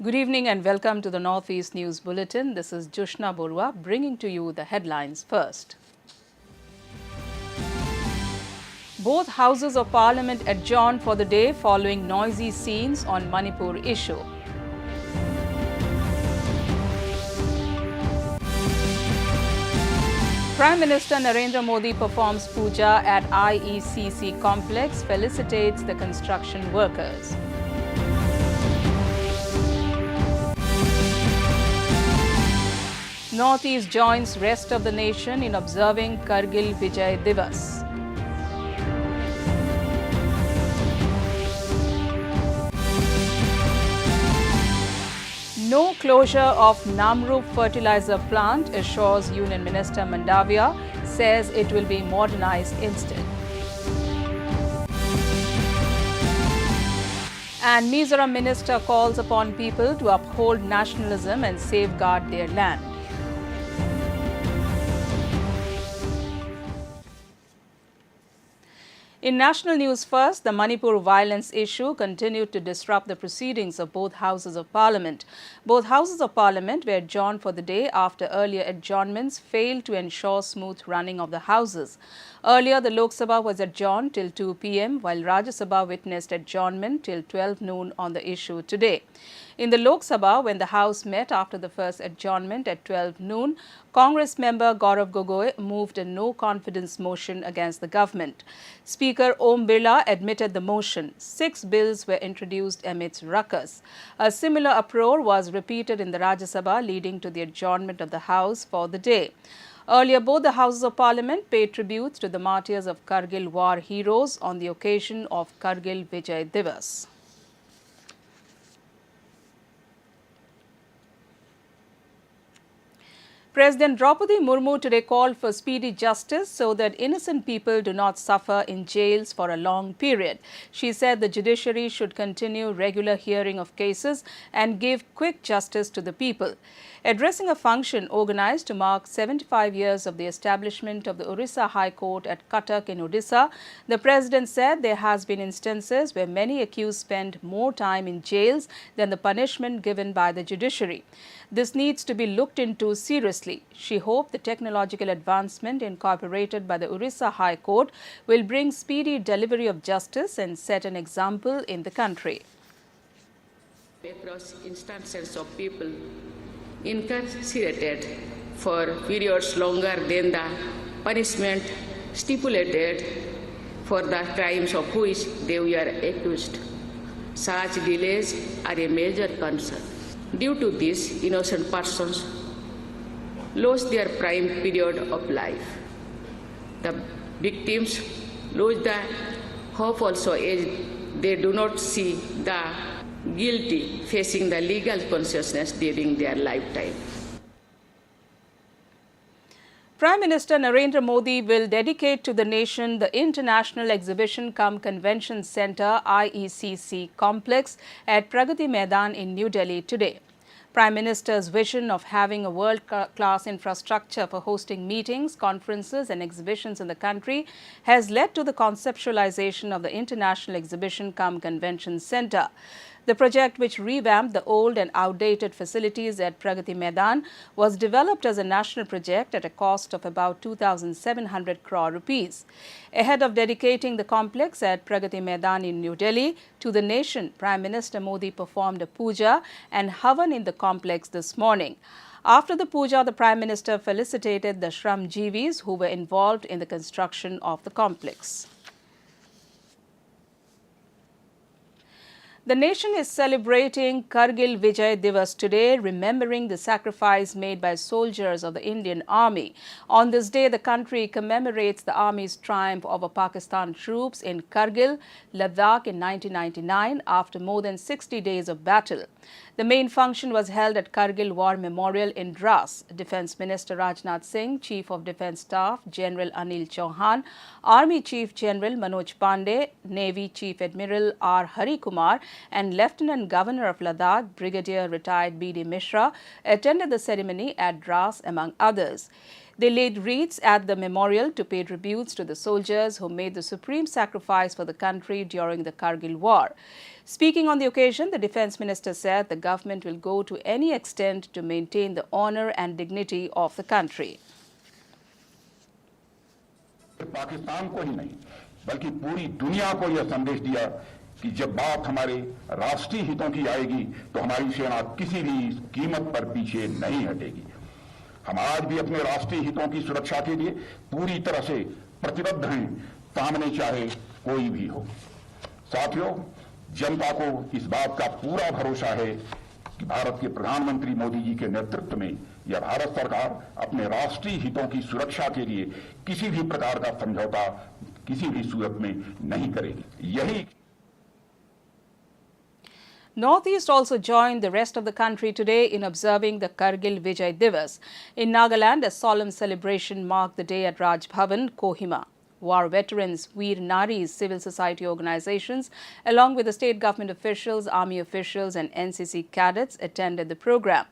Good evening and welcome to the Northeast News Bulletin. This is Jushna Borua bringing to you the headlines first. Both houses of parliament adjourned for the day following noisy scenes on Manipur issue. Prime Minister Narendra Modi performs puja at IECC complex, felicitates the construction workers. Northeast joins rest of the nation in observing Kargil Vijay Divas. No closure of Namrup fertilizer plant, assures Union Minister Mandavia, says it will be modernized instead. And Mizoram Minister calls upon people to uphold nationalism and safeguard their land. In national news first, the Manipur violence issue continued to disrupt the proceedings of both houses of parliament. Both houses of parliament were adjourned for the day after earlier adjournments failed to ensure smooth running of the houses. Earlier, the Lok Sabha was adjourned till 2 p.m., while Rajya Sabha witnessed adjournment till 12 noon on the issue today. In the Lok Sabha, when the House met after the first adjournment at 12 noon, Congress member Gaurav Gogoi moved a no-confidence motion against the government. Speaker Om Birla admitted the motion. 6 bills were introduced amidst ruckus. A similar uproar was repeated in the Rajya Sabha, leading to the adjournment of the House for the day. Earlier, both the Houses of Parliament paid tributes to the martyrs of Kargil war heroes on the occasion of Kargil Vijay Divas. President Draupadi Murmu today called for speedy justice so that innocent people do not suffer in jails for a long period. She said the judiciary should continue regular hearing of cases and give quick justice to the people. Addressing a function organized to mark 75 years of the establishment of the Orissa High Court at Cuttack in Odisha, the president said there has been instances where many accused spend more time in jails than the punishment given by the judiciary. This needs to be looked into seriously. She hoped the technological advancement incorporated by the Orissa High Court will bring speedy delivery of justice and set an example in the country. Across instances of people incarcerated for periods longer than the punishment stipulated for the crimes of which they were accused. Such delays are a major concern. Due to this, innocent persons lose their prime period of life. The victims lose the hope also as they do not see the guilty facing the legal consciousness during their lifetime. Prime Minister Narendra Modi will dedicate to the nation the International Exhibition cum Convention Centre IECC complex at Pragati Maidan in New Delhi today. Prime Minister's vision of having a world-class infrastructure for hosting meetings, conferences and exhibitions in the country has led to the conceptualization of the International Exhibition cum Convention Centre. The project, which revamped the old and outdated facilities at Pragati Maidan, was developed as a national project at a cost of about 2,700 crore rupees. Ahead of dedicating the complex at Pragati Maidan in New Delhi to the nation, Prime Minister Modi performed a puja and havan in the complex this morning. After the puja, the Prime Minister felicitated the Shramjeevis who were involved in the construction of the complex. The nation is celebrating Kargil Vijay Divas today, remembering the sacrifice made by soldiers of the Indian Army. On this day, the country commemorates the Army's triumph over Pakistan troops in Kargil, Ladakh in 1999 after more than 60 days of battle. The main function was held at Kargil War Memorial in Dras. Defence Minister Rajnath Singh, Chief of Defence Staff General Anil Chauhan, Army Chief General Manoj Pandey, Navy Chief Admiral R. Hari Kumar and Lieutenant Governor of Ladakh, Brigadier retired B.D. Mishra, attended the ceremony at Dras among others. They laid wreaths at the memorial to pay tributes to the soldiers who made the supreme sacrifice for the country during the Kargil War. Speaking on the occasion, the Defence Minister said the government will go to any extent to maintain the honour and dignity of the country. Pakistan को ही नहीं बल्कि पूरी दुनिया को यह संदेश दिया कि जब बात हमारे राष्ट्रीय हितों की आएगी तो हमारी सेना किसी भी कीमत पर पीछे नहीं हटेगी। हम आज भी अपने राष्ट्रीय हितों की सुरक्षा के लिए पूरी तरह से प्रतिबद्ध हैं, सामने चाहे कोई भी हो। साथियों, जनता को इस बात का पूरा भरोसा है कि भारत के प्रधानमंत्री मोदी जी के नेतृत्व में यह भारत सरकार अपने राष्ट्रीय हितों की सुरक्षा के लिए किसी भी प्रकार का समझौता किसी भी सूरत में नहीं करेगी। यही Northeast also joined the rest of the country today in observing the Kargil Vijay Divas. In Nagaland, a solemn celebration marked the day at Raj Bhavan, Kohima. War veterans, Veer Naris, civil society organizations, along with the state government officials, army officials and NCC cadets attended the program.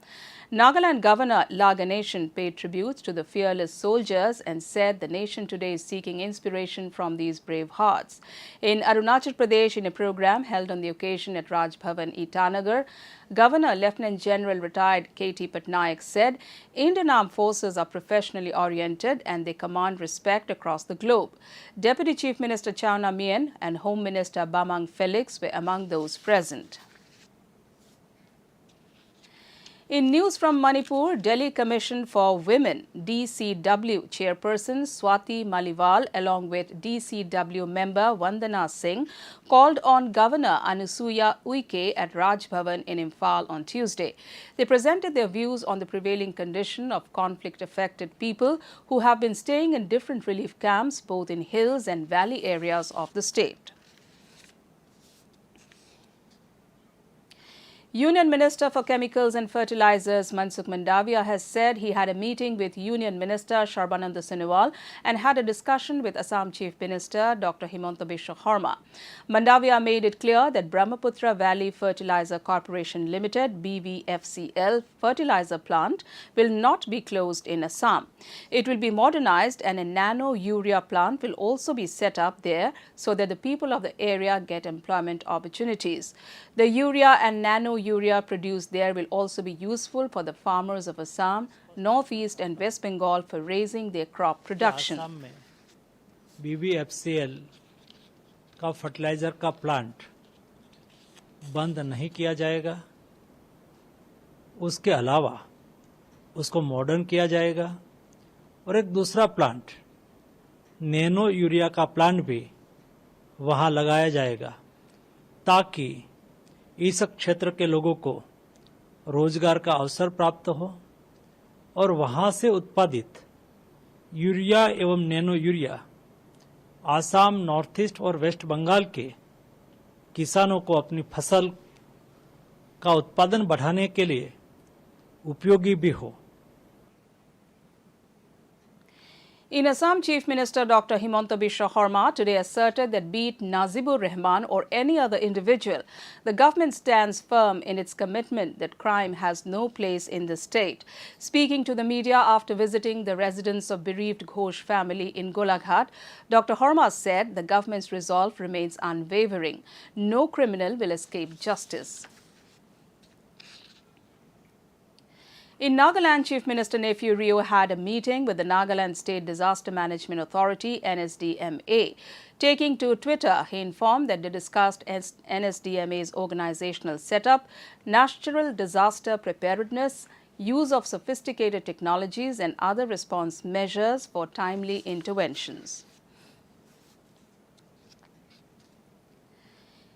Nagaland Governor La Ganeshan paid tributes to the fearless soldiers and said the nation today is seeking inspiration from these brave hearts. In Arunachal Pradesh, in a program held on the occasion at Raj Bhavan, Itanagar, Governor Lieutenant General retired K.T. Patnaik said Indian Armed Forces are professionally oriented and they command respect across the globe. Deputy Chief Minister Chawna Mien and Home Minister Bamang Felix were among those present. In news from Manipur, Delhi Commission for Women DCW chairperson Swati Maliwal along with DCW member Vandana Singh called on Governor Anusuya Uike at Raj Bhavan in Imphal on Tuesday. They presented their views on the prevailing condition of conflict-affected people who have been staying in different relief camps both in hills and valley areas of the state. Union Minister for Chemicals and Fertilizers Mansukh Mandavia has said he had a meeting with Union Minister Sarbananda Sonowal and had a discussion with Assam Chief Minister Dr. Himanta Biswa Sarma. Mandavia made it clear that Brahmaputra Valley Fertilizer Corporation Limited BVFCL fertilizer plant will not be closed in Assam. It will be modernized and a nano urea plant will also be set up there so that the people of the area get employment opportunities. The urea and nano urea produced there will also be useful for the farmers of Assam, Northeast and West Bengal for raising their crop production. Assam में BVFCL का fertiliser का plant बंद नहीं किया जाएगा। उसके अलावा उसको मॉडर्न किया जाएगा और एक दूसरा प्लांट नैनो यूरिया का प्लांट भी वहां लगाया जाएगा ताकि इस क्षेत्र के लोगों को रोजगार का अवसर प्राप्त हो और वहां से उत्पादित यूरिया एवं nano urea Assam, north east और वेस्ट बंगाल के किसानों को अपनी फसल का उत्पादन बढ़ाने के लिए उपयोगी भी हो। In Assam, Chief Minister Dr. Himanta Biswa Sarma today asserted that be it Nazibur Rahman or any other individual, the government stands firm in its commitment that crime has no place in the state. Speaking to the media after visiting the residence of bereaved Ghosh family in Golaghat, Dr. Sarma said the government's resolve remains unwavering. No criminal will escape justice. In Nagaland, Chief Minister Nephew Rio had a meeting with the Nagaland State Disaster Management Authority, NSDMA. Taking to Twitter, he informed that they discussed NSDMA's organizational setup, natural disaster preparedness, use of sophisticated technologies and other response measures for timely interventions.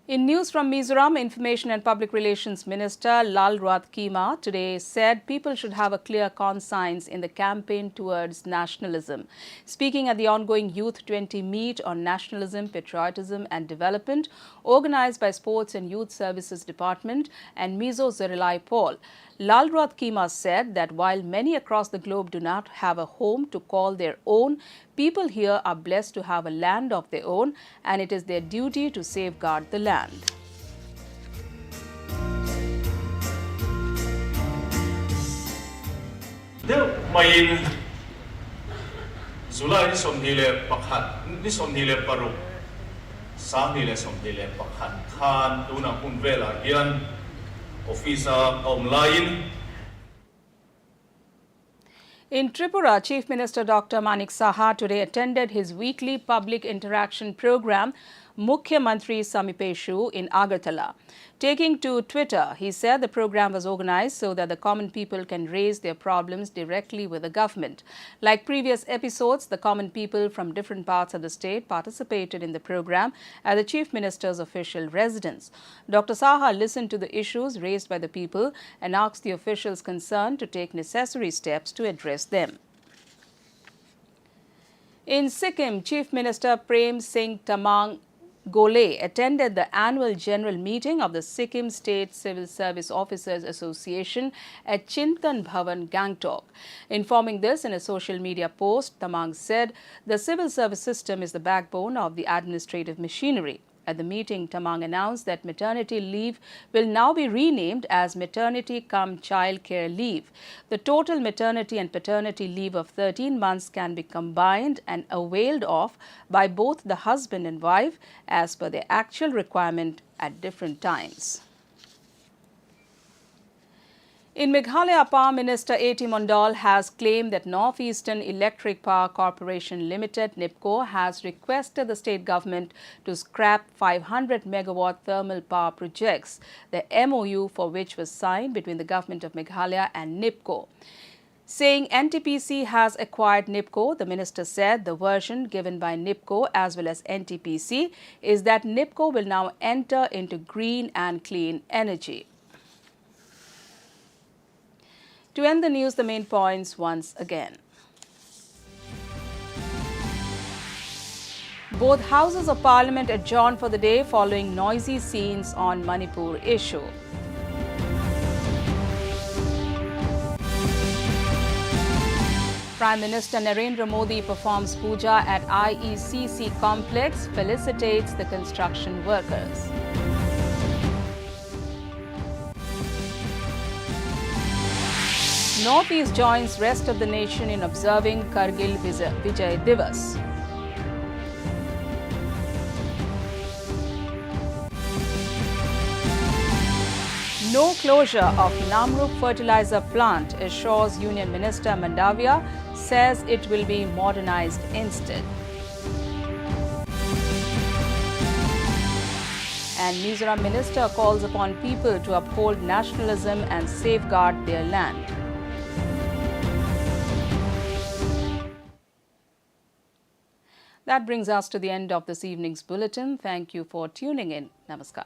In news from Mizoram, Information and Public Relations Minister Lal Ruat Kima today said people should have a clear conscience in the campaign towards nationalism. Speaking at the ongoing Youth 20 meet on nationalism, patriotism and development organized by Sports and Youth Services Department and Mizo Zerilai Paul, Lal Ruat Kima said that while many across the globe do not have a home to call their own, people here are blessed to have a land of their own and it is their duty to safeguard the land. Zulai ni somnile pakhat ni somnile paru sangnile somnile pakhat khan tuna punvela hian officer online. In Tripura, Chief Minister Dr. Manik Saha today attended his weekly public interaction program, Mon-Fri Samipeshu in Agartala. Taking to Twitter, he said the program was organized so that the common people can raise their problems directly with the government. Like previous episodes, the common people from different parts of the state participated in the program at the Chief Minister's official residence. Dr. Saha listened to the issues raised by the people and asked the officials concerned to take necessary steps to address them. In Sikkim, Chief Minister Prem Singh Tamang Gole attended the annual general meeting of the Sikkim State Civil Service Officers Association at Chintan Bhavan, Gangtok. Informing this in a social media post, Tamang said the civil service system is the backbone of the administrative machinery. At the meeting, Tamang announced that maternity leave will now be renamed as maternity cum child care leave. The total maternity and paternity leave of 13 months can be combined and availed of by both the husband and wife as per their actual requirement at different times. In Meghalaya, Power Minister A.T. Mondal has claimed that Northeastern Electric Power Corporation Limited, NIPCO, has requested the state government to scrap 500 megawatt thermal power projects, the MOU for which was signed between the government of Meghalaya and NIPCO. Saying NTPC has acquired NIPCO, the minister said the version given by NIPCO as well as NTPC is that NIPCO will now enter into green and clean energy. To end the news, the main points once again. Both houses of parliament adjourned for the day following noisy scenes on Manipur issue. Prime Minister Narendra Modi performs puja at IECC complex, felicitates the construction workers. Northeast joins rest of the nation in observing Kargil Vijay Divas. No closure of Namrup fertilizer plant, assures Union Minister Mandavia, says it will be modernized instead. And Mizoram Minister calls upon people to uphold nationalism and safeguard their land. That brings us to the end of this evening's bulletin. Thank you for tuning in. Namaskar.